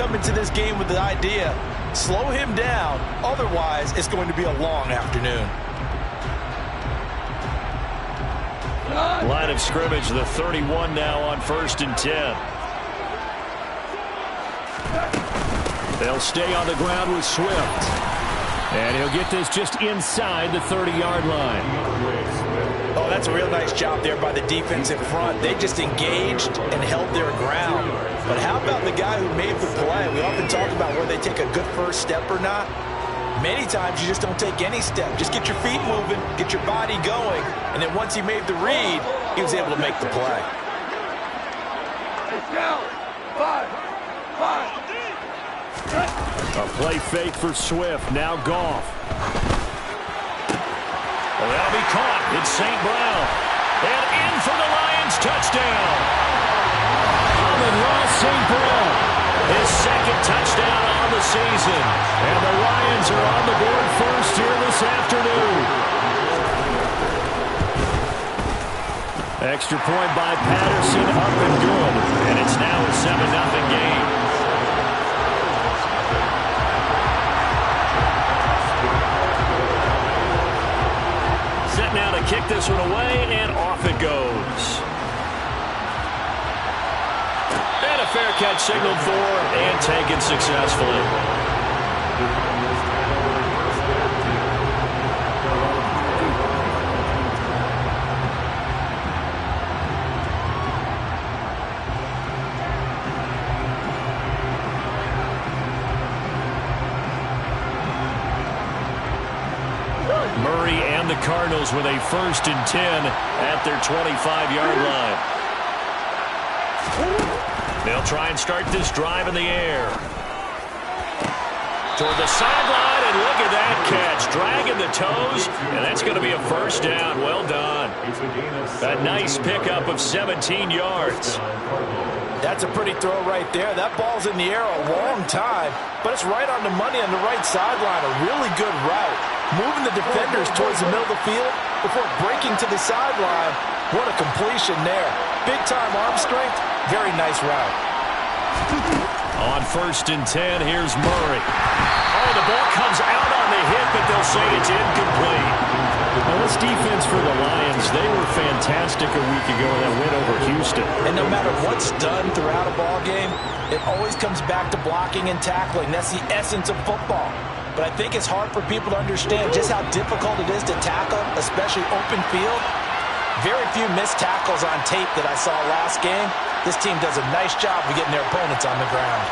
come into this game with the idea, slow him down, otherwise it's going to be a long afternoon. Line of scrimmage, the 31 now on 1st and 10. They'll stay on the ground with Swift. And he'll get this just inside the 30-yard line. Oh, that's a real nice job there by the defense in front. They just engaged and held their ground. But how about the guy who made the play? We often talk about whether they take a good first step or not. Many times you just don't take any step. Just get your feet moving, get your body going, and then once he made the read, he was able to make the play. Let's go. 5. A play fake for Swift. Now Goff. Well, that'll be caught. It's St. Brown. And in for the Lions touchdown. Amon-Ra St. Brown. His second touchdown on the season. And the Lions are on the board first here this afternoon. Extra point by Patterson, up and good. And it's now a 7-0 game. Set now to kick this one away, and off it goes. And a fair catch signaled for and taken successfully. Murray and the Cardinals with a 1st and 10 at their 25-yard line. They'll try and start this drive in the air. Toward the sideline, and look at that catch. Dragging the toes, and that's going to be a 1st down. Well done. A nice pickup of 17 yards. That's a pretty throw right there. That ball's in the air a long time, but it's right on the money on the right sideline. A really good route. Moving the defenders towards the middle of the field before breaking to the sideline. What a completion there. Big-time arm strength. Very nice route. On 1st and 10, here's Murray. Oh, the ball comes out on the hit, but they'll say it's incomplete. Well, this defense for the Lions, they were fantastic a week ago in that win over Houston. And no matter what's done throughout a ball game, it always comes back to blocking and tackling. That's the essence of football. But I think it's hard for people to understand just how difficult it is to tackle, especially open field. Very few missed tackles on tape that I saw last game. This team does a nice job of getting their opponents on the ground.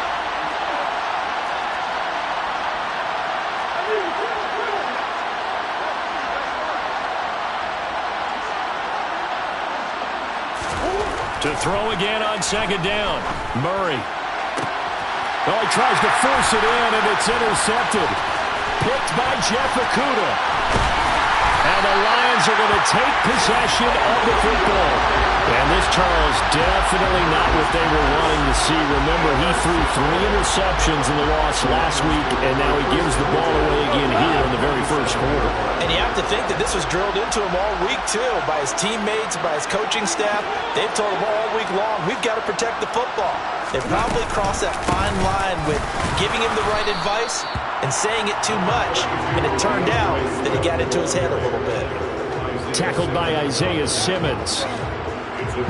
To throw again on 2nd down. Murray. Oh, he tries to force it in, and it's intercepted. Picked by Jeff Okudah. And the Lions are going to take possession of the football. And this, Charles, definitely not what they were wanting to see. Remember, he threw 3 interceptions in the loss last week, and now he gives the ball away again here in the very first quarter. And you have to think that this was drilled into him all week, too, by his teammates, by his coaching staff. They've told him all week long, we've got to protect the football. They probably crossed that fine line with giving him the right advice and saying it too much, and it turned out that he got into his head a little bit. Tackled by Isaiah Simmons.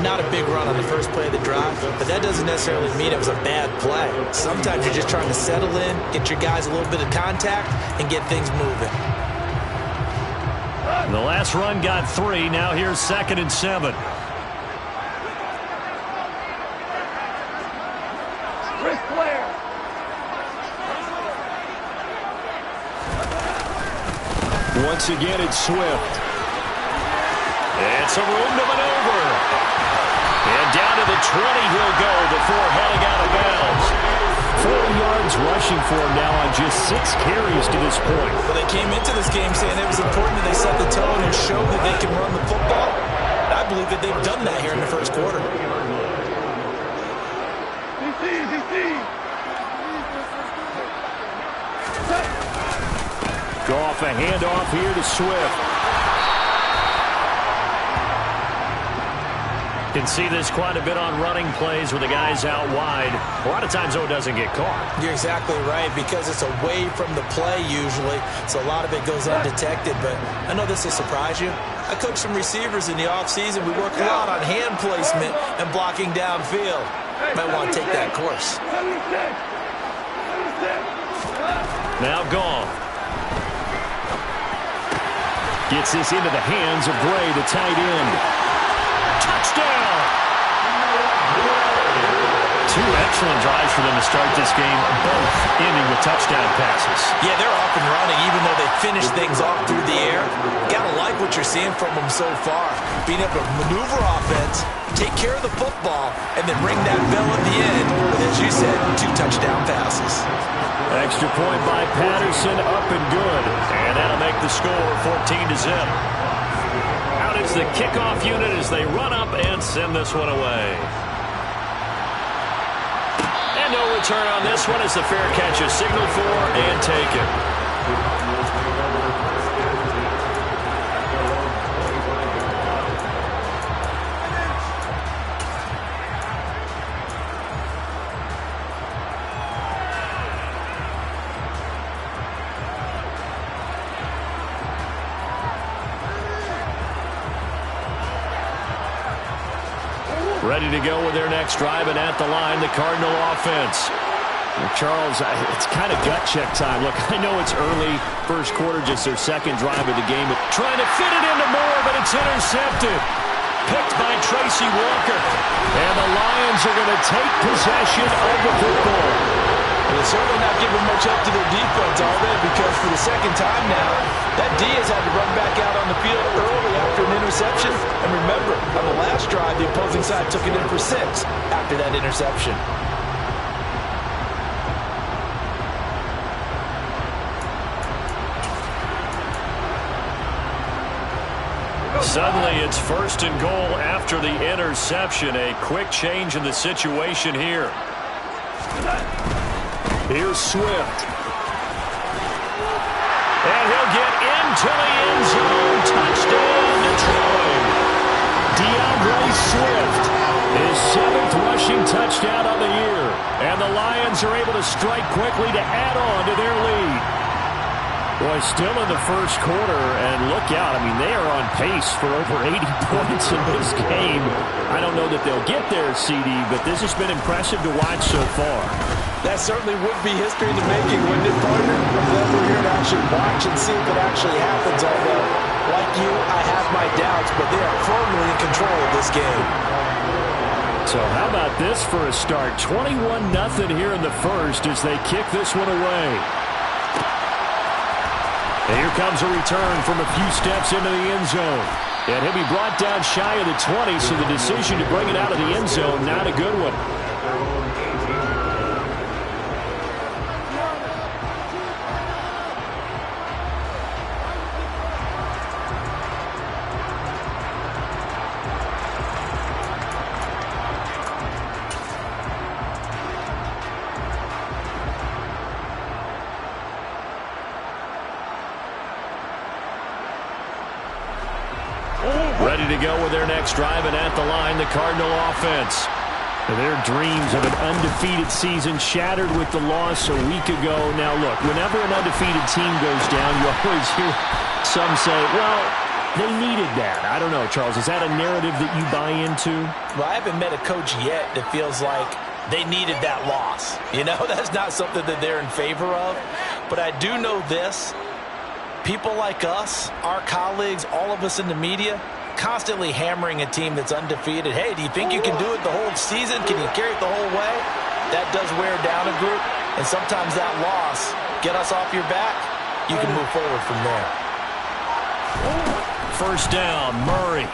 Not a big run on the first play of the drive, but that doesn't necessarily mean it was a bad play. Sometimes you're just trying to settle in, get your guys a little bit of contact, and get things moving. The last run got 3. Now here's 2nd and 7. Once again, it's Swift. It's a room to maneuver. And down to the 20 he'll go before heading out of bounds. 4 yards rushing for him now on just 6 carries to this point. Well, they came into this game saying it was important that they set the tone and show that they can run the football. And I believe that they've done that here in the first quarter. Goff, a handoff here to Swift. Can see this quite a bit on running plays with the guys out wide. A lot of times, though, it doesn't get caught. You're exactly right, because it's away from the play usually, so a lot of it goes undetected. But I know this will surprise you. I coach some receivers in the offseason. We work a lot on hand placement and blocking downfield. Might want to take that course. Now gone. Gets this into the hands of Bray, the tight end. Touchdown! Two excellent drives for them to start this game, both ending with touchdown passes. Yeah, they're off and running, even though they finished things off through the air. Gotta like what you're seeing from them so far. Being able to maneuver offense, take care of the football, and then ring that bell at the end with, as you said, 2 touchdown passes. Extra point by Patterson, up and good. And that'll make the score 14-0. Out is the kickoff unit as they run up and send this one away. And no return on this one as the fair catch is signaled for and taken. Ready to go with their next drive, and at the line, the Cardinal offense. And Charles, it's kind of gut check time. Look, I know it's early, first quarter, just their second drive of the game, but trying to fit it into Moore, but it's intercepted. Picked by Tracy Walker. And the Lions are going to take possession of the football. They're certainly not giving much up to their defense, are they? Because for the second time now, that D has had to run back out on the field early after an interception. And remember, on the last drive, the opposing side took it in for 6 after that interception. Suddenly, it's 1st and goal after the interception. A quick change in the situation here. Here's Swift. And he'll get into the end zone. Touchdown, Detroit. DeAndre Swift, his 7th rushing touchdown of the year. And the Lions are able to strike quickly to add on to their lead. Boy, still in the first quarter, and look out. I mean, they are on pace for over 80 points in this game. I don't know that they'll get there, CD, but this has been impressive to watch so far. That certainly would be history in the making, wouldn't it, partner? I'm glad we're here to actually watch and see if it actually happens. Although, like you, I have my doubts, but they are firmly in control of this game. So how about this for a start? 21-0 here in the first as they kick this one away. And here comes a return from a few steps into the end zone. And he'll be brought down shy of the 20, so the decision to bring it out of the end zone, not a good one. Ready to go with their next drive, and at the line, the Cardinal offense. Their dreams of an undefeated season shattered with the loss a week ago. Now, look, whenever an undefeated team goes down, you always hear some say, well, they needed that. I don't know, Charles. Is that a narrative that you buy into? Well, I haven't met a coach yet that feels like they needed that loss. You know, that's not something that they're in favor of. But I do know this. People like us, our colleagues, all of us in the media, constantly hammering a team that's undefeated. Hey, do you think you can do it the whole season? Can you carry it the whole way? That does wear down a group, and sometimes that loss, get us off your back, you can move forward from there. First down, Murray.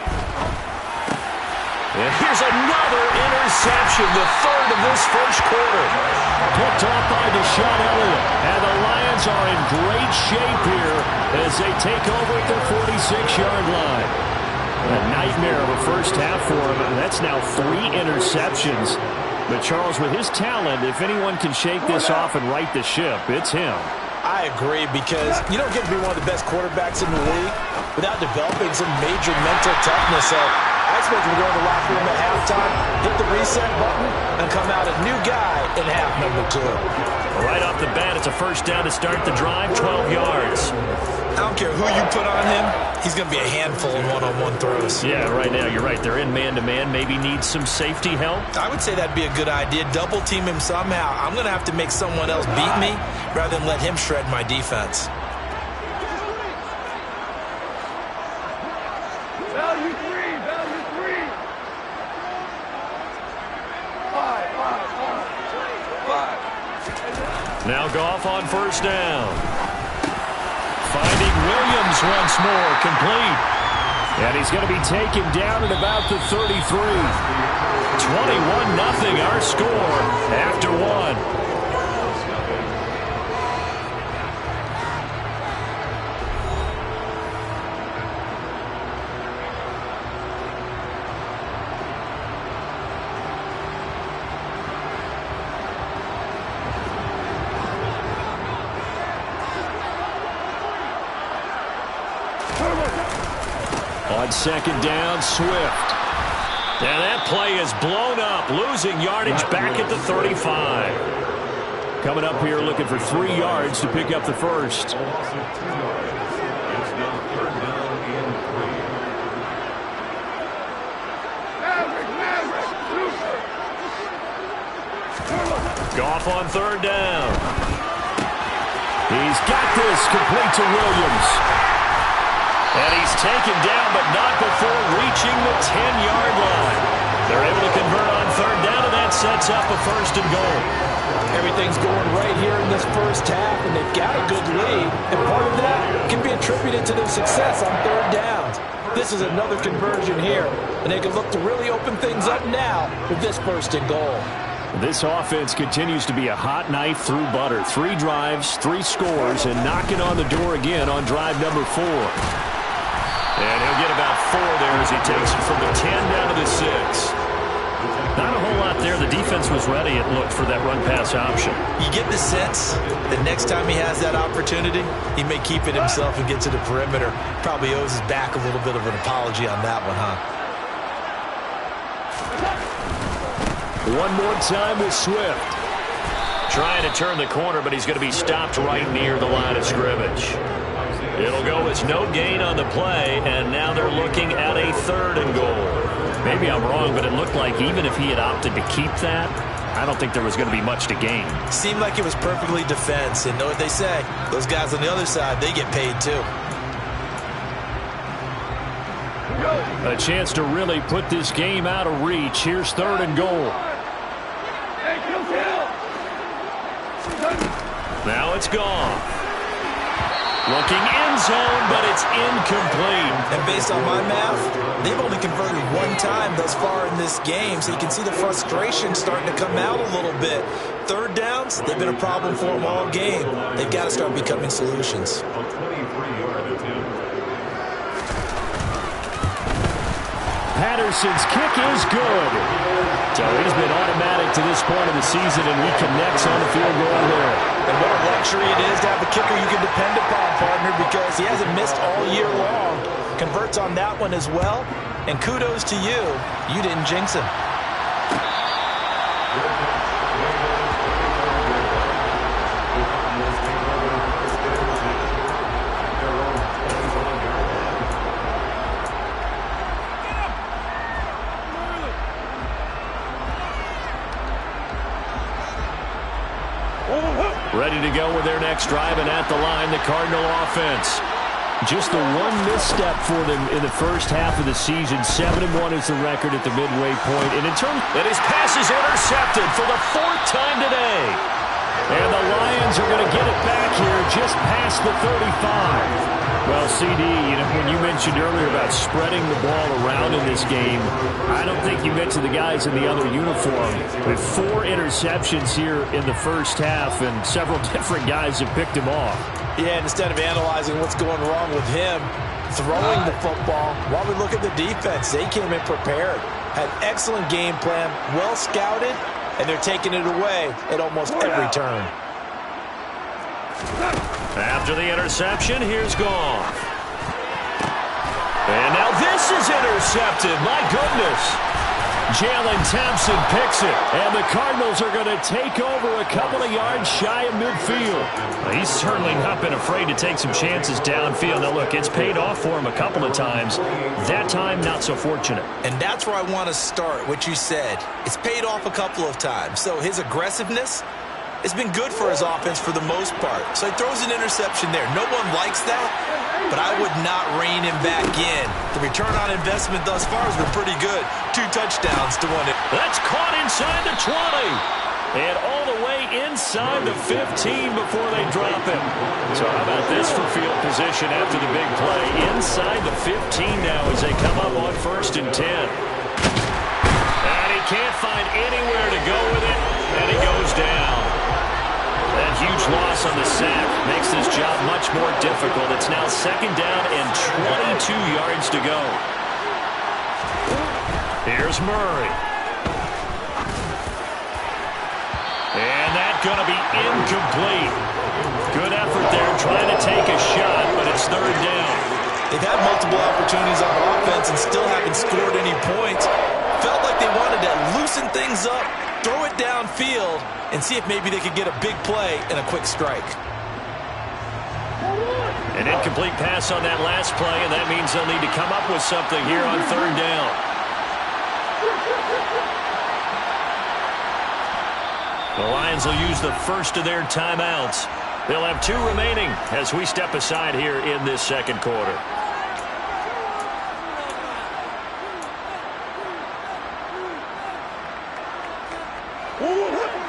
And here's another interception, the 3rd of this first quarter. Picked off by Deshaun Elliott. And the Lions are in great shape here as they take over at their 46-yard line. A nightmare of a first half for him. That's now 3 interceptions. But Charles, with his talent, if anyone can shake this off and right the ship, it's him. I agree, because you don't get to be one of the best quarterbacks in the league without developing some major mental toughness. So I I expect him to go in the locker room at halftime, hit the reset button, and come out a new guy in half number 2. Right off the bat, it's a first down to start the drive, 12 yards. I don't care who you put on him, he's going to be a handful in one-on-one throws. Yeah, right now, you're right. They're in man-to-man. Maybe needs some safety help. I would say that'd be a good idea. Double team him somehow. I'm going to have to make someone else beat me rather than let him shred my defense. Value three. Five. Now Goff on first down. Finding Williams once more, complete. And he's going to be taken down at about the 33. 21-0 our score after one. On second down, Swift. And that play is blown up, losing yardage back at the 35. Coming up here looking for 3 yards to pick up the first. Goff on third down. He's got this, complete to Williams. And he's taken down, but not before reaching the 10-yard line. They're able to convert on third down, and that sets up a first and goal. Everything's going right here in this first half, and they've got a good lead. And part of that can be attributed to their success on third downs. This is another conversion here, and they can look to really open things up now with this first and goal. This offense continues to be a hot knife through butter. 3 drives, 3 scores, and knocking on the door again on drive number 4. And he'll get about 4 there as he takes it from the 10 down to the 6. Not a whole lot there. The defense was ready, it looked, for that run-pass option. You get the sense that next time he has that opportunity, he may keep it himself and get to the perimeter. Probably owes his back a little bit of an apology on that one, huh? One more time with Swift. Trying to turn the corner, but he's going to be stopped right near the line of scrimmage. It'll go as no gain on the play, and now they're looking at a third and goal. Maybe I'm wrong, but it looked like even if he had opted to keep that, I don't think there was going to be much to gain. Seemed like it was perfectly defense, and know what they say. Those guys on the other side, they get paid too. A chance to really put this game out of reach. Here's third and goal. Now it's gone. Looking end zone, but it's incomplete. And based on my math, they've only converted 1 time thus far in this game, so you can see the frustration starting to come out a little bit. Third downs, they've been a problem for them all game. They've got to start becoming solutions. Patterson's kick is good. So he's been automatic to this point of the season, and he connects on the field goal there. And what a luxury it is to have a kicker you can depend upon, partner, because he hasn't missed all year long. Converts on that one as well. And kudos to you. You didn't jinx him. Ready to go with their next drive, and at the line, the Cardinal offense. Just the one misstep for them in the first half of the season. 7-1 is the record at the midway point. And in terms, and his pass is intercepted for the 4th time today. And the Lions are going to get it back here just past the 35. Well, CD, when you mentioned earlier about spreading the ball around in this game, I don't think you mentioned the guys in the other uniform. With 4 interceptions here in the first half, and several different guys have picked him off. Yeah, instead of analyzing what's going wrong with him, throwing the football, while we look at the defense, they came in prepared. Had excellent game plan, well scouted, and they're taking it away at almost every turn. After the interception, here's Goff. And now this is intercepted. My goodness. Jalen Thompson picks it, and the Cardinals are going to take over a couple of yards shy of midfield. He's certainly not been afraid to take some chances downfield. Now, look, it's paid off for him a couple of times. That time, not so fortunate. And that's where I want to start, what you said. It's paid off a couple of times. So his aggressiveness has been good for his offense for the most part. So he throws an interception there. No one likes that, but I would not rein him back in. The return on investment thus far has been pretty good. 2 touchdowns to 1. That's caught inside the 20. And all the way inside the 15 before they drop him. So how about this for field position after the big play? Inside the 15 now as they come up on 1st and 10. And he can't find anywhere to go with it. And he goes down. That huge loss on the sack makes this job much more difficult. It's now 2nd down and 22 yards to go. Here's Murray. And that's going to be incomplete. Good effort there trying to take a shot, but it's 3rd down. They've had multiple opportunities on offense and still haven't scored any points. Felt like they wanted to loosen things up, throw it downfield, and see if maybe they could get a big play and a quick strike. An incomplete pass on that last play, and that means they'll need to come up with something here on 3rd down. The Lions will use the first of their timeouts. They'll have 2 remaining as we step aside here in this 2nd quarter.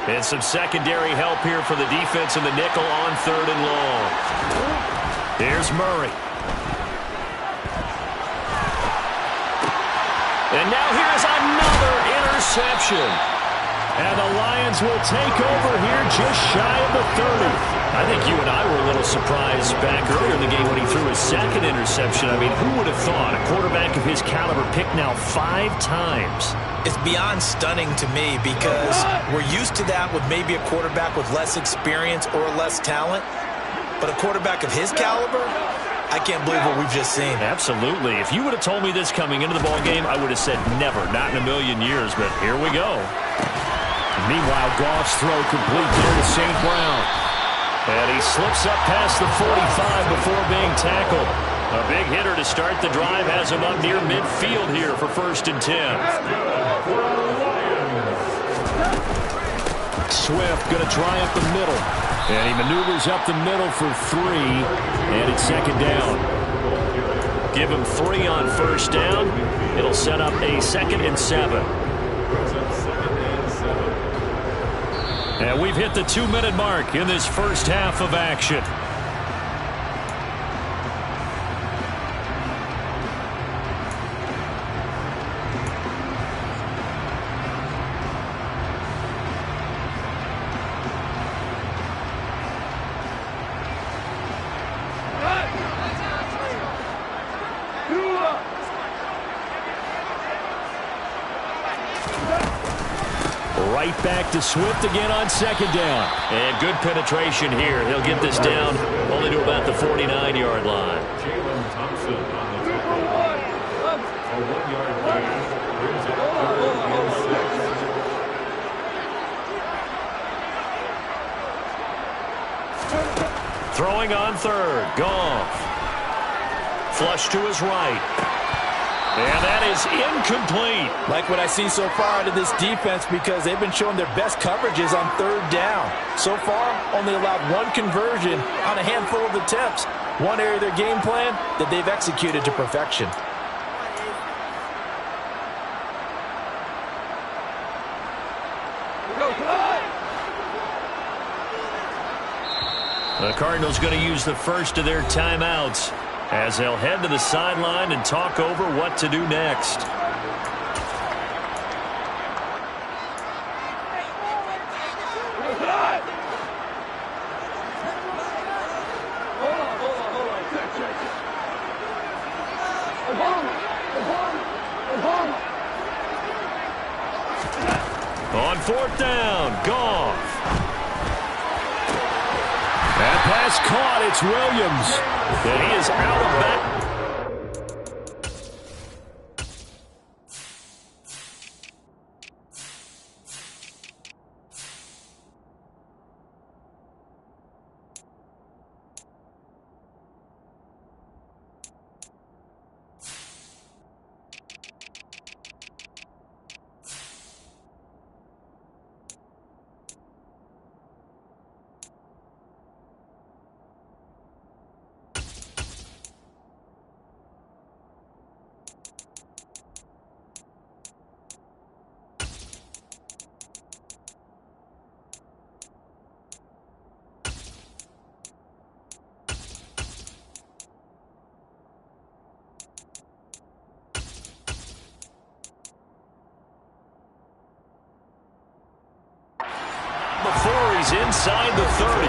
And some secondary help here for the defense in the nickel on 3rd and long. Here's Murray. And now here's another interception. And the Lions will take over here just shy of the 30. I think you and I were a little surprised back earlier in the game when he threw his 2nd interception. I mean, who would have thought a quarterback of his caliber picked now 5 times? It's beyond stunning to me because we're used to that with maybe a quarterback with less experience or less talent. But a quarterback of his caliber, I can't believe what we've just seen. Absolutely. If you would have told me this coming into the ballgame, I would have said never, not in a million years. But here we go. Meanwhile, Goff's throw complete there to St. Brown. And he slips up past the 45 before being tackled. A big hitter to start the drive has him up near midfield here for 1st and 10. Swift going to try up the middle. And he maneuvers up the middle for 3. And it's 2nd down. Give him 3 on 1st down. It'll set up a 2nd and 7. And we've hit the 2-minute mark in this first half of action. Right back to Swift again on 2nd down. And good penetration here. He'll get this down only to about the 49-yard line. Jalen Thompson on the tackle. A 1-yard gain. Brings it 3rd and 6. Throwing on 3rd. Goff. Flush to his right. And that is incomplete. Like what I see so far out of this defense because they've been showing their best coverages on 3rd down. So far, only allowed 1 conversion on a handful of attempts. One area of their game plan that they've executed to perfection. The Cardinals going to use the first of their timeouts as they'll head to the sideline and talk over what to do next. On 4th down, Goff. That pass caught. It's Williams. And he is out of inside the 30.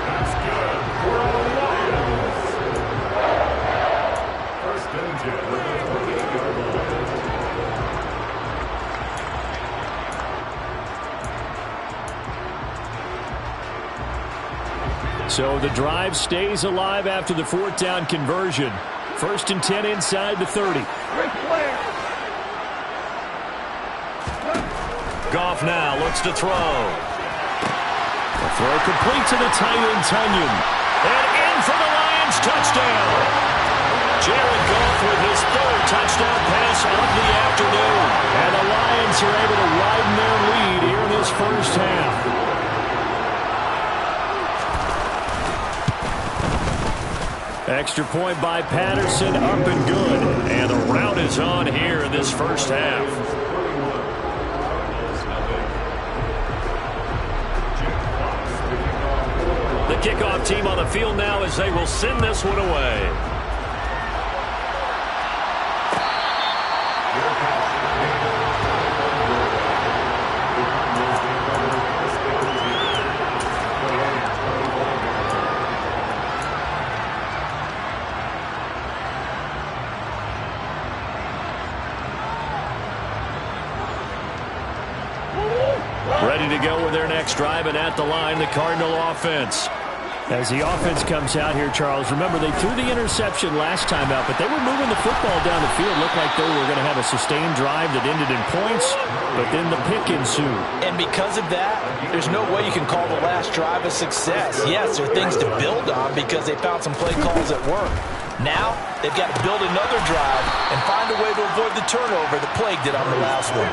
That's good for the Lions. First and 10 at the 28-yard line. So the drive stays alive after the fourth down conversion. First and 10 inside the 30. Goff now looks to throw. The throw complete to the tight end, Tunyon. And in for the Lions, touchdown. Jared Goff with his third touchdown pass of the afternoon. And the Lions are able to widen their lead here in this first half. Extra point by Patterson, up and good. And the rout is on here in this first half. The kickoff team on the field now as they will send this one away. Ready to go with their next drive, and at the line, the Cardinal offense. As the offense comes out here, Charles, remember they threw the interception last time out, but they were moving the football down the field. Looked like they were going to have a sustained drive that ended in points, but then the pick ensued. And because of that, there's no way you can call the last drive a success. Yes, there are things to build on because they found some play calls that work. Now, they've got to build another drive and find a way to avoid the turnover that plagued it on the last one.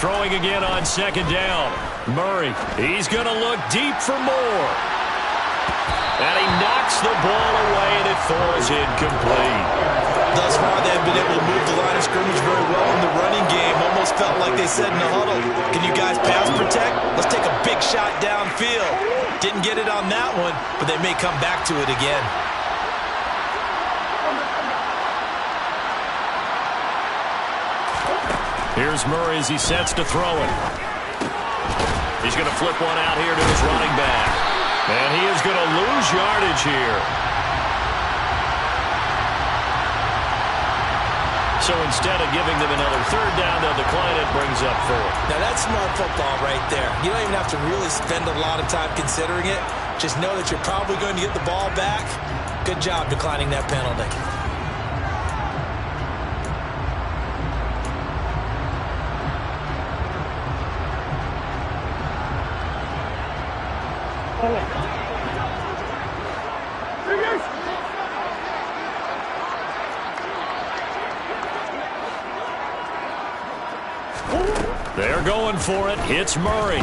Throwing again on second down. Murray, he's going to look deep for more. And he knocks the ball away, and it falls incomplete. Thus far, they've been able to move the line of scrimmage very well in the running game. Almost felt like they said in the huddle, can you guys pass protect? Let's take a big shot downfield. Didn't get it on that one, but they may come back to it again. Here's Murray as he sets to throw it. He's going to flip one out here to his running back. And he is going to lose yardage here. So instead of giving them another third down, they'll decline it, brings up fourth. Now that's smart football right there. You don't even have to really spend a lot of time considering it. Just know that you're probably going to get the ball back. Good job declining that penalty. They're going for it. It's Murray.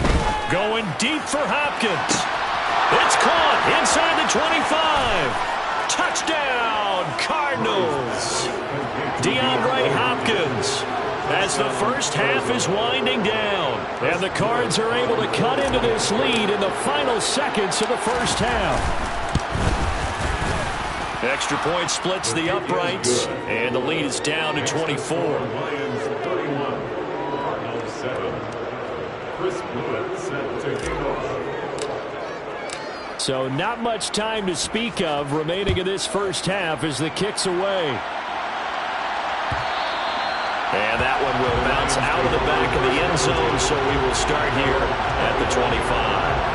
Going deep for Hopkins. It's caught inside the 25. Touchdown, Cardinals. DeAndre Hopkins. As the first half is winding down. And the Cards are able to cut into this lead in the final seconds of the first half. Extra point splits the uprights. And the lead is down to 24. Lions 31. Cardinals 7. Chris Blewett set to kick off. So not much time to speak of remaining in this first half as the kick's away. And that one will bounce out of the back of the end zone, so we will start here at the 25.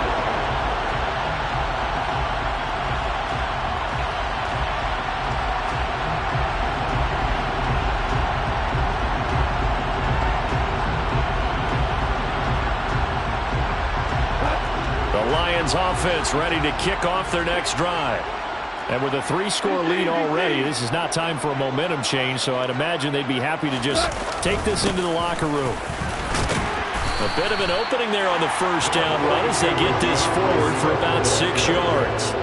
Lions offense ready to kick off their next drive. And with a 3-score lead already, this is not time for a momentum change, so I'd imagine they'd be happy to just take this into the locker room. A bit of an opening there on the first down run as they get this forward for about 6 yards.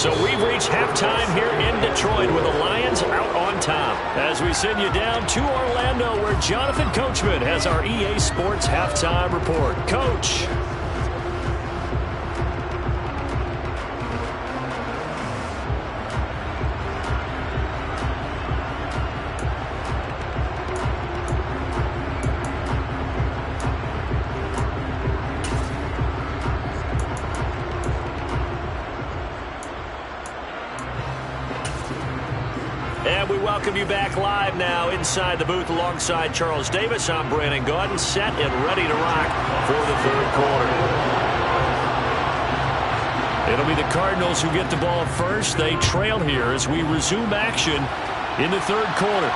So we've reached halftime here in Detroit with the Lions out on top. As we send you down to Orlando where Jonathan Coachman has our EA Sports halftime report. Coach. And we welcome you back live now inside the booth alongside Charles Davis. I'm Brandon Gaudin, set and ready to rock for the third quarter. It'll be the Cardinals who get the ball first. They trail here as we resume action in the third quarter.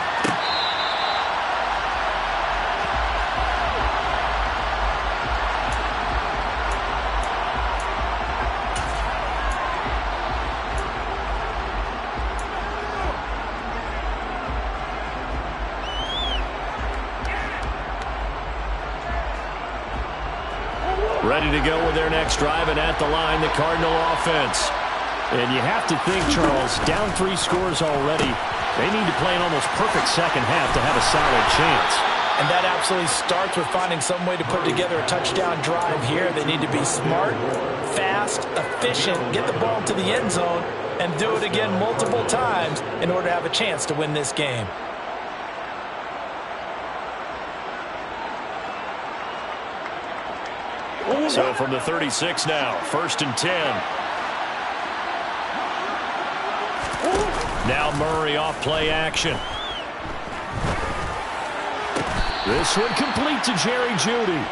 Ready to go with their next drive, and at the line, the Cardinal offense. And you have to think, Charles, down 3 scores already. They need to play an almost perfect second half to have a solid chance. And that absolutely starts with finding some way to put together a touchdown drive here. They need to be smart, fast, efficient, get the ball to the end zone, and do it again multiple times in order to have a chance to win this game. So from the 36 now, 1st and 10. Now Murray off play action. This one complete to Jerry Jeudy.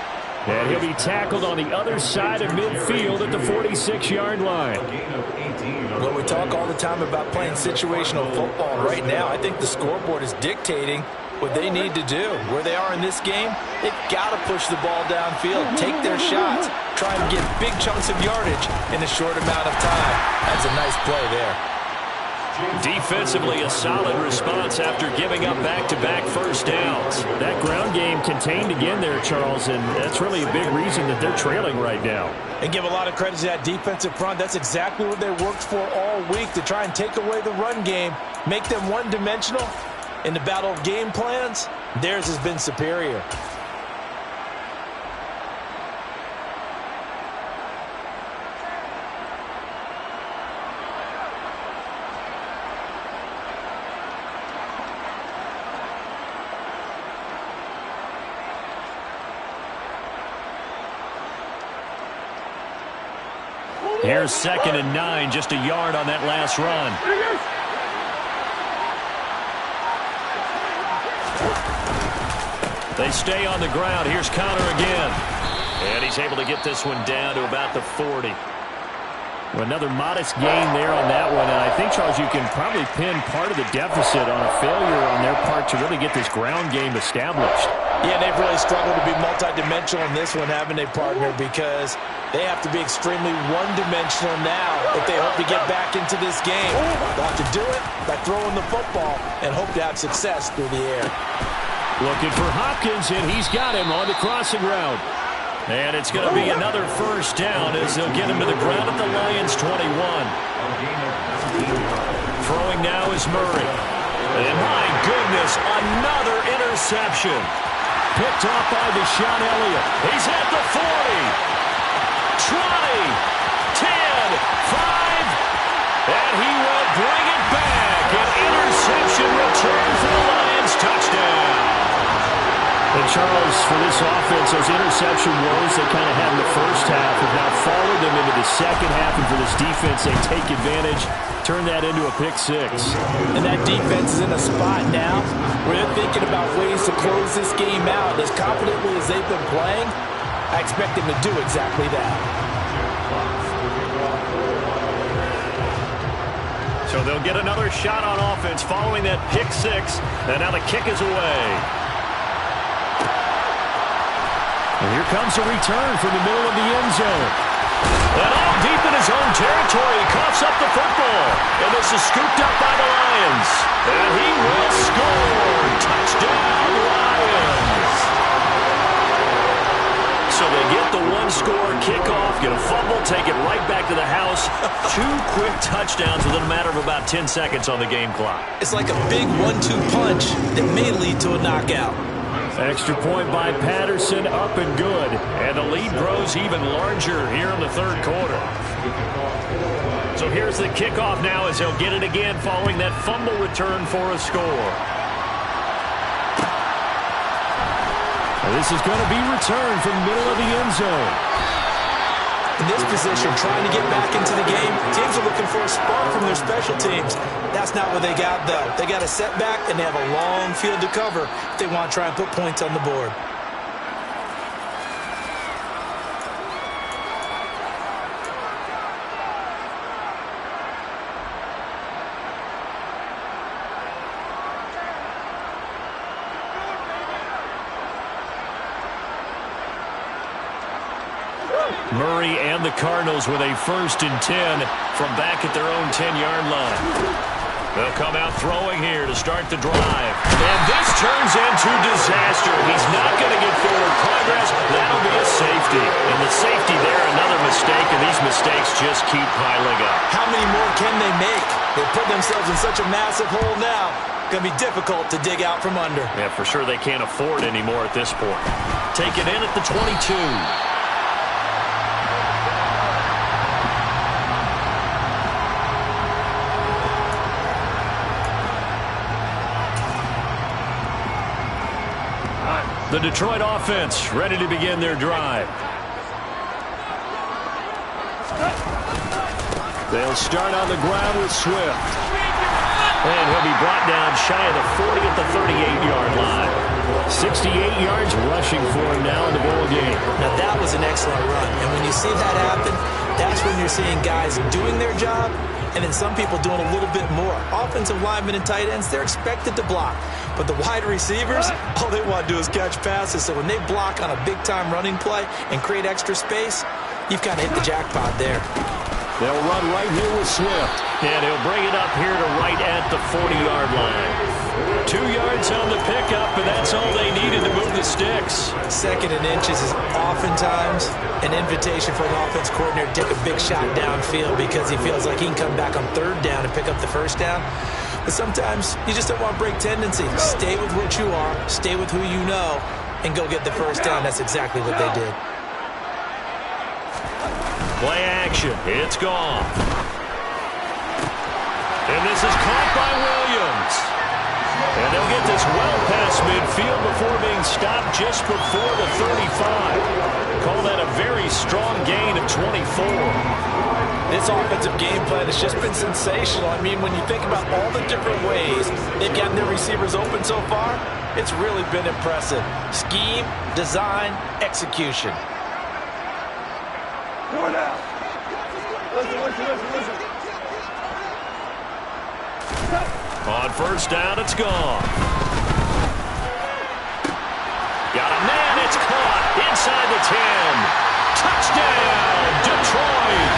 And he'll be tackled on the other side of midfield at the 46-yard line. Well, we talk all the time about playing situational football. Right now, I think the scoreboard is dictating what they need to do. Where they are in this game, they've got to push the ball downfield, take their shots, try and get big chunks of yardage in a short amount of time. That's a nice play there. Defensively, a solid response after giving up back-to-back first downs. That ground game contained again there, Charles, and that's really a big reason that they're trailing right now. And give a lot of credit to that defensive front. That's exactly what they worked for all week, to try and take away the run game, make them one-dimensional. In the battle of game plans, theirs has been superior. Here's 2nd and 9, just a yard on that last run. They stay on the ground. Here's Connor again. And he's able to get this one down to about the 40. Well, another modest gain there on that one. And I think, Charles, you can probably pin part of the deficit on a failure on their part to really get this ground game established. Yeah, they've really struggled to be multidimensional in this one, haven't they, partner? Because they have to be extremely one-dimensional now if they hope to get back into this game. They'll have to do it by throwing the football and hope to have success through the air. Looking for Hopkins, and he's got him on the crossing route. And it's going to be another first down as they'll get him to the ground at the Lions' 21. Throwing now is Murray. And my goodness, another interception. Picked off by Deshaun Elliott. He's at the 40. 20. 10. 5. And he will bring it back. An interception return for the Lions. Touchdown. And Charles, for this offense, those interception woes they kind of had in the first half have now followed them into the second half. And for this defense, they take advantage, turn that into a pick-6. And that defense is in a spot now where they're thinking about ways to close this game out. As confidently as they've been playing, I expect them to do exactly that. So they'll get another shot on offense following that pick-6. And now the kick is away. And here comes a return from the middle of the end zone. And all deep in his own territory, he coughs up the football. And this is scooped up by the Lions. And he will score. Touchdown, Lions. So they get the one-score kickoff, get a fumble, take it right back to the house. 2 quick touchdowns within a matter of about 10 seconds on the game clock. It's like a big 1-2 punch that may lead to a knockout. Extra point by Patterson, up and good. And the lead grows even larger here in the third quarter. So here's the kickoff now as he'll get it again following that fumble return for a score. And this is going to be returned from the middle of the end zone. In this position, trying to get back into the game, teams are looking for a spark from their special teams. That's not what they got, though. They got a setback, and they have a long field to cover if they want to try and put points on the board. Murray and the Cardinals with a 1st and 10 from back at their own 10-yard line. They'll come out throwing here to start the drive. And this turns into disaster. He's not going to get forward progress. That'll be a safety. And the safety there, another mistake, and these mistakes just keep piling up. How many more can they make? They put themselves in such a massive hole now. Going to be difficult to dig out from under. Yeah, for sure they can't afford any more at this point. Take it in at the 22. The Detroit offense ready to begin their drive. They'll start on the ground with Swift. And he'll be brought down shy of the 40 at the 38-yard line. 68 yards rushing for him now in the ball game. Now that was an excellent run. And when you see that happen, that's when you're seeing guys doing their job and then some people doing a little bit more. Offensive linemen and tight ends, they're expected to block. But the wide receivers, all they want to do is catch passes. So when they block on a big-time running play and create extra space, you've kind of hit the jackpot there. They'll run right here with Swift. And he'll bring it up here to right at the 40-yard line. 2 yards on the pickup, and that's all they needed to move the sticks. 2nd and inches is oftentimes an invitation for an offense coordinator to take a big shot downfield because he feels like he can come back on 3rd down and pick up the 1st down. But sometimes you just don't want to break tendency. Stay with what you are, stay with who you know, and go get the 1st down. That's exactly what they did. Play action. It's gone. And this is caught by Williams. And they'll get this well past midfield before being stopped just before the 35. Call that a very strong gain of 24. This offensive game plan has just been sensational. I mean, when you think about all the different ways they've gotten their receivers open so far, it's really been impressive. Scheme, design, execution. On 1st down, it's gone. Got a man, it's caught inside the 10. Touchdown, Detroit.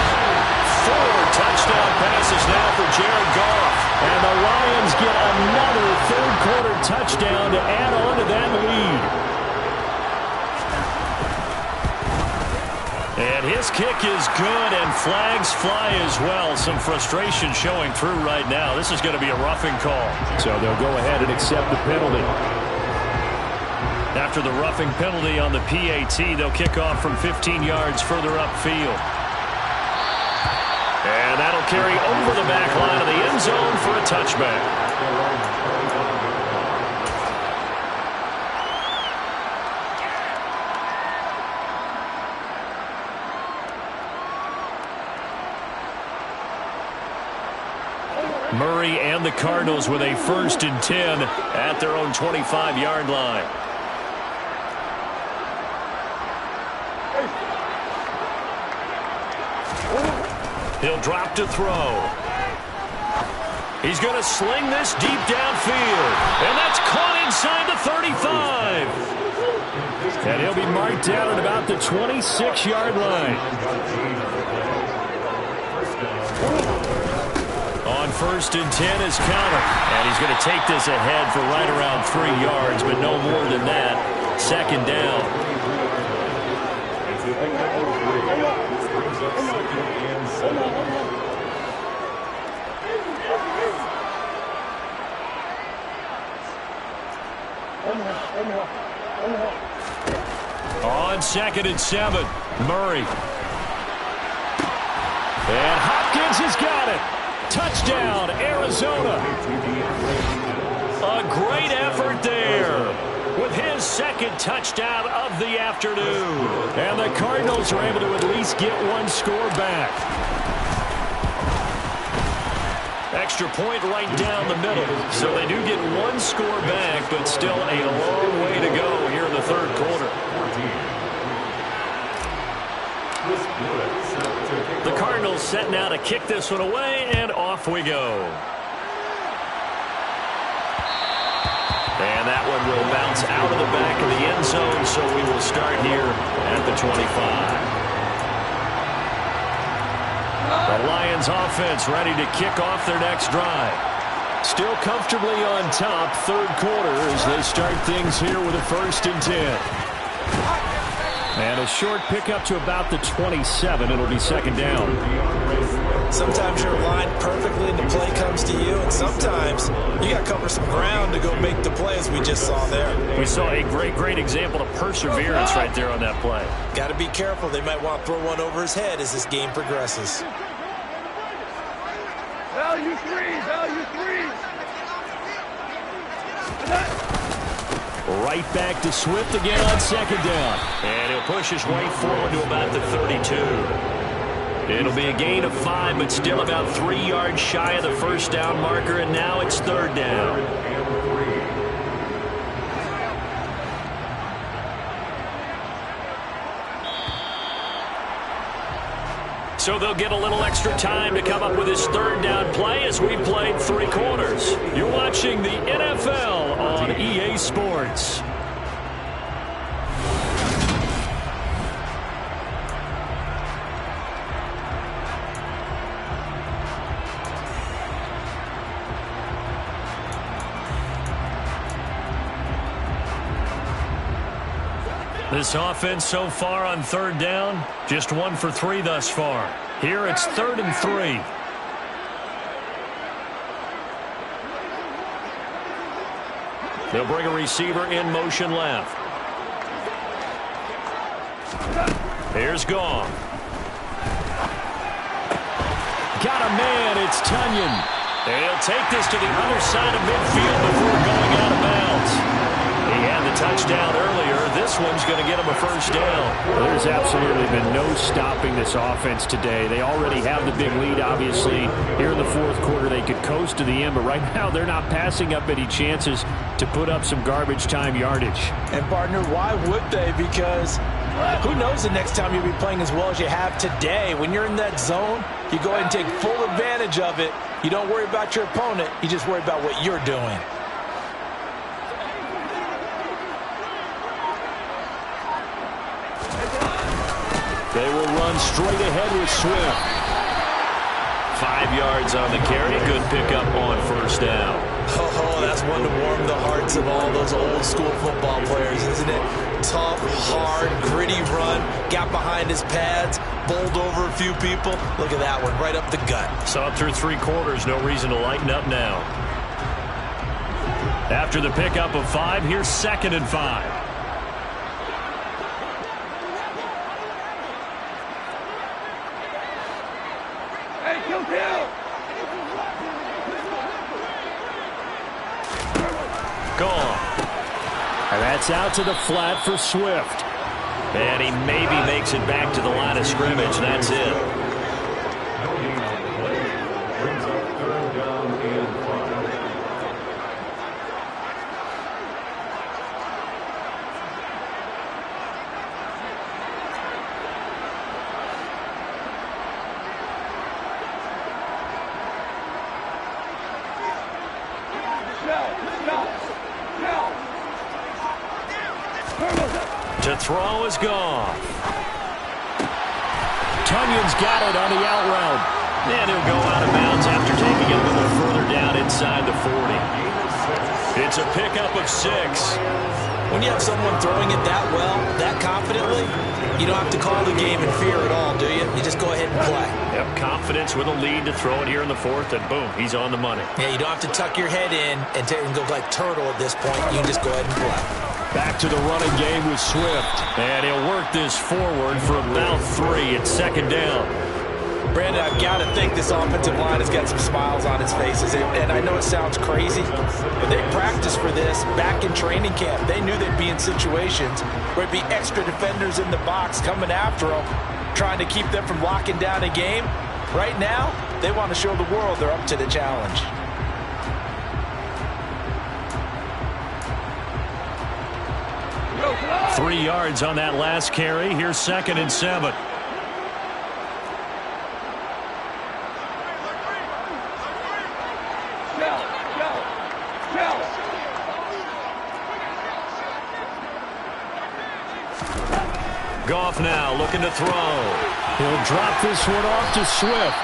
4 touchdown passes now for Jared Goff. And the Lions get another 3rd-quarter touchdown to add on to that lead. And his kick is good, and flags fly as well. Some frustration showing through right now. This is going to be a roughing call. So they'll go ahead and accept the penalty. After the roughing penalty on the PAT, they'll kick off from 15 yards further upfield. And that'll carry over the back line of the end zone for a touchback. Murray and the Cardinals with a 1st and 10 at their own 25-yard line. He'll drop to throw. He's going to sling this deep downfield. And that's caught inside the 35. And he'll be marked down at about the 26-yard line. On 1st and 10 is counter. And he's going to take this ahead for right around 3 yards, but no more than that. 2nd down. On 2nd and 7, Murray. And Hopkins has got it. Touchdown, Arizona. A great effort there with his second touchdown of the afternoon. And the Cardinals are able to at least get one score back. Extra point right down the middle. So they do get one score back, but still a long way to go here in the third quarter. The Cardinals set now to kick this one away, and off we go. And that one will bounce out of the back of the end zone, so we will start here at the 25. The Lions offense ready to kick off their next drive. Still comfortably on top, third quarter, as they start things here with a 1st and 10. And a short pickup to about the 27. It'll be 2nd down. Sometimes you're aligned perfectly and the play comes to you, and sometimes you got to cover some ground to go make the play, as we just saw there. We saw a great example of perseverance right there on that play. Got to be careful. They might want to throw one over his head as this game progresses. Value threes, value threes. Right back to Swift again on 2nd down. And he'll push his way forward to about the 32. It'll be a gain of 5, but still about 3 yards shy of the 1st down marker, and now it's 3rd down. So they'll get a little extra time to come up with his 3rd down play as we played 3 quarters. You're watching the NFL on EA Sports. This offense so far on 3rd down, just 1 for 3 thus far. Here it's 3rd and 3. They'll bring a receiver in motion left. Here's Gong. Got a man, it's Tunyon. They'll take this to the other side of midfield before going out of bounds. He had the touchdown earlier. This one's going to get him a 1st down. Well, there's absolutely been no stopping this offense today. They already have the big lead, obviously. Here in the 4th quarter, they could coast to the end, but right now they're not passing up any chances to put up some garbage time yardage. And, partner, why would they? Because who knows the next time you'll be playing as well as you have today. When you're in that zone, you go ahead and take full advantage of it. You don't worry about your opponent. You just worry about what you're doing. They will run straight ahead with Swift. 5 yards on the carry. Good pickup on 1st down. Oh, that's one to warm the hearts of all those old school football players, isn't it? Tough, hard, gritty run. Got behind his pads, bowled over a few people. Look at that one, right up the gut. Saw through 3 quarters. No reason to lighten up now. After the pickup of 5, here's 2nd and 5. Gone. And that's out to the flat for Swift. And he maybe makes it back to the line of scrimmage. That's it. Brings up 3rd down and 5. To throw is gone. Tunyon's got it on the out route. And he'll go out of bounds after taking it a little further down inside the 40. It's a pickup of 6. When you have someone throwing it that well, that confidently, you don't have to call the game in fear at all, do you? You just go ahead and play. Yep, confidence with a lead to throw it here in the 4th, and boom, he's on the money. Yeah, you don't have to tuck your head in and go like turtle at this point. You can just go ahead and play. Back to the running game with Swift. And he'll work this forward for about 3 at 2nd down. Brandon, I've got to think this offensive line has got some smiles on its faces. And I know it sounds crazy, but they practiced for this back in training camp. They knew they'd be in situations where it'd be extra defenders in the box coming after them, trying to keep them from locking down a game. Right now, they want to show the world they're up to the challenge. – 3 yards on that last carry. Here's 2nd and 7. Goff now looking to throw. He'll drop this one off to Swift.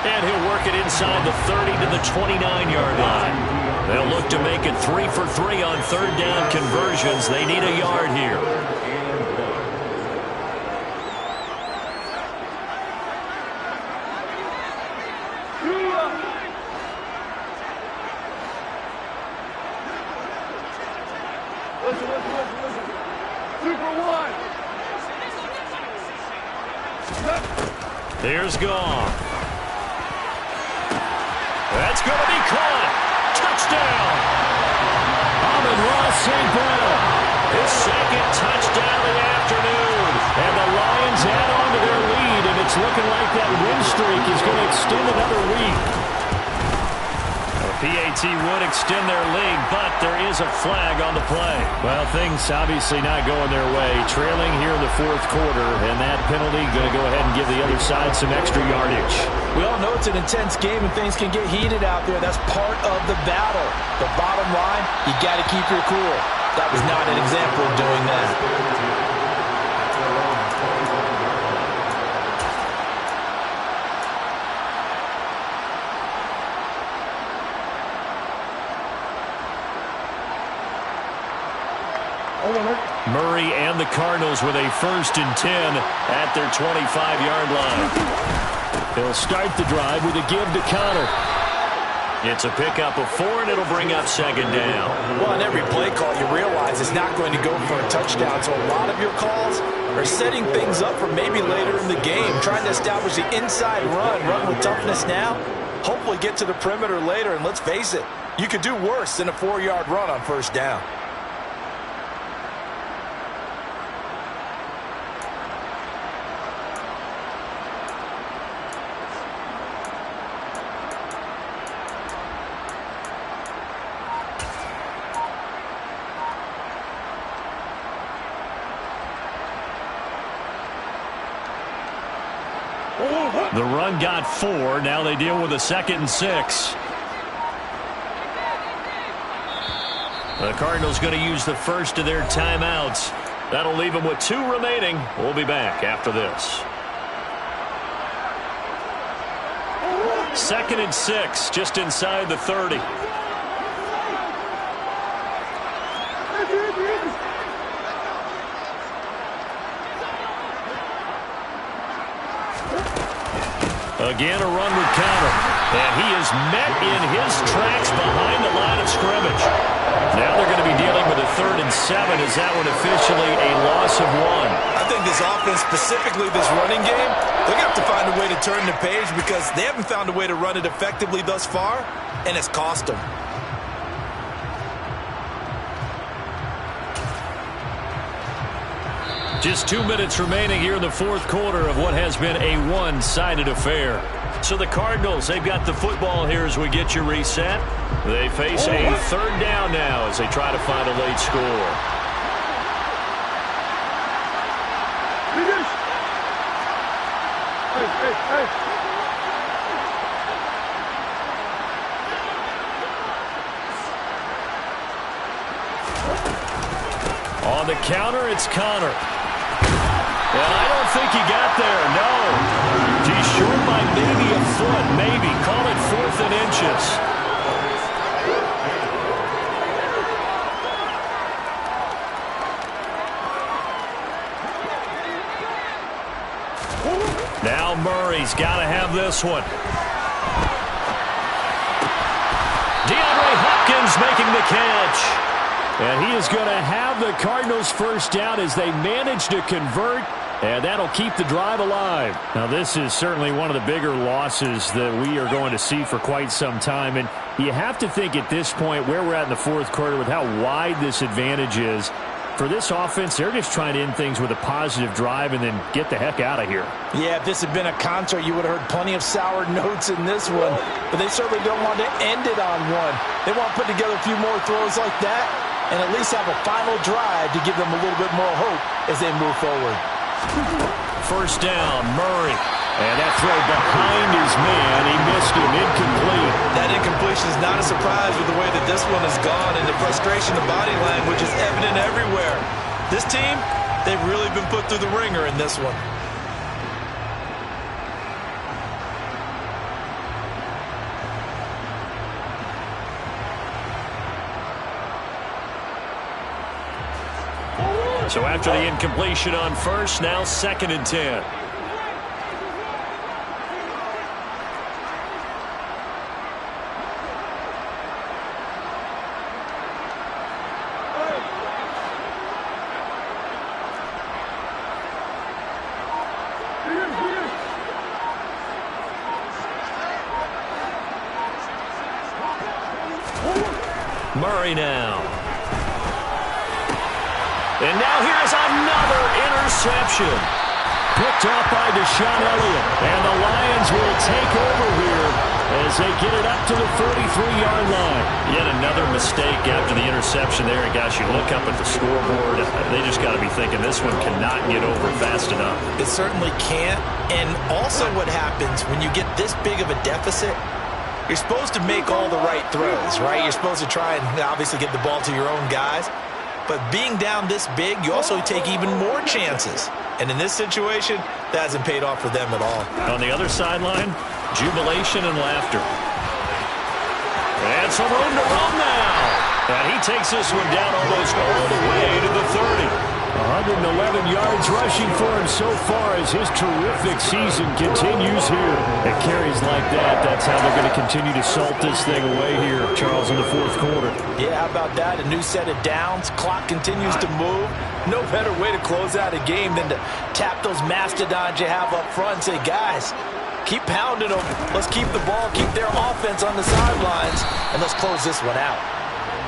And he'll work it inside the 30 to the 29-yard line. They'll look to make it 3 for 3 on 3rd down conversions. They need a yard here. Listen. 2 for 1. Here's Goff. That's going to be caught. Touchdown. Amon-Ra St. Brown. His 2nd touchdown of the afternoon. And the Lions add on to their lead, and it's looking like that win streak is going to extend another week. PAT would extend their lead, but there is a flag on the play. Well, things obviously not going their way. Trailing here in the 4th quarter, and that penalty going to go ahead and give the other side some extra yardage. We all know it's an intense game and things can get heated out there. That's part of the battle. The bottom line, you got to keep your cool. That was not an example of doing that. Murray and the Cardinals with a 1st and 10 at their 25-yard line. They'll start the drive with a give to Connor. It's a pickup of 4, and it'll bring up 2nd down. Well, on every play call, you realize it's not going to go for a touchdown. So a lot of your calls are setting things up for maybe later in the game, trying to establish the inside run with toughness now, hopefully get to the perimeter later. And let's face it, you could do worse than a 4-yard run on 1st down. The run got 4. Now they deal with a 2nd and 6. The Cardinals going to use the first of their timeouts. That'll leave them with 2 remaining. We'll be back after this. 2nd and 6, just inside the 30. Again, a run with counter. And he is met in his tracks behind the line of scrimmage. Now they're going to be dealing with a 3rd and 7. Is that one officially a loss of 1? I think this offense, specifically this running game, they're going to have to find a way to turn the page because they haven't found a way to run it effectively thus far, and it's cost them. Just 2 minutes remaining here in the 4th quarter of what has been a one-sided affair. So the Cardinals, they've got the football here as we get you reset. They face a 3rd down now as they try to find a late score. Hey. On the counter, it's Connor. And I don't think he got there, no. He's short by maybe a foot, maybe. Call it 4th and inches. Now Murray's got to have this one. DeAndre Hopkins making the catch. And he is going to have the Cardinals 1st down as they manage to convert And that'll keep the drive alive. Now, this is certainly one of the bigger losses that we are going to see for quite some time. And you have to think at this point where we're at in the fourth quarter with how wide this advantage is. For this offense, they're just trying to end things with a positive drive and then get the heck out of here. Yeah, if this had been a concert, you would have heard plenty of sour notes in this one. But they certainly don't want to end it on one. They want to put together a few more throws like that and at least have a final drive to give them a little bit more hope as they move forward. First down, Murray. And that throw behind his man, he missed him, incomplete. That incompletion is not a surprise with the way that this one has gone, and the frustration, the body language is evident everywhere. This team, they've really been put through the ringer in this one. So after the incompletion on first, now 2nd and 10. Murray now. And now here's another interception. Picked off by Deshaun Elliott. And the Lions will take over here as they get it up to the 33-yard line. Yet another mistake after the interception there. And guys, you look up at the scoreboard, they just got to be thinking this one cannot get over fast enough. It certainly can't. And also what happens when you get this big of a deficit, you're supposed to make all the right throws, right? You're supposed to try and obviously get the ball to your own guys. But being down this big, you also take even more chances. And in this situation, that hasn't paid off for them at all. On the other sideline, jubilation and laughter. And some room to run now. And he takes this one down almost all the way to the 30. 111 yards rushing for him so far as his terrific season continues here. At carries like that, that's how they're going to continue to salt this thing away here, Charles, in the fourth quarter. Yeah, how about that? A new set of downs. Clock continues to move. No better way to close out a game than to tap those mastodons you have up front and say, guys, keep pounding them. Let's keep the ball, keep their offense on the sidelines, and let's close this one out.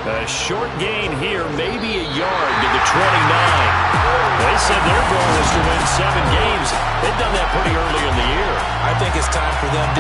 A short gain here, maybe a yard to the 29. They said their goal was to win 7 games. They've done that pretty early in the year. I think it's time for them to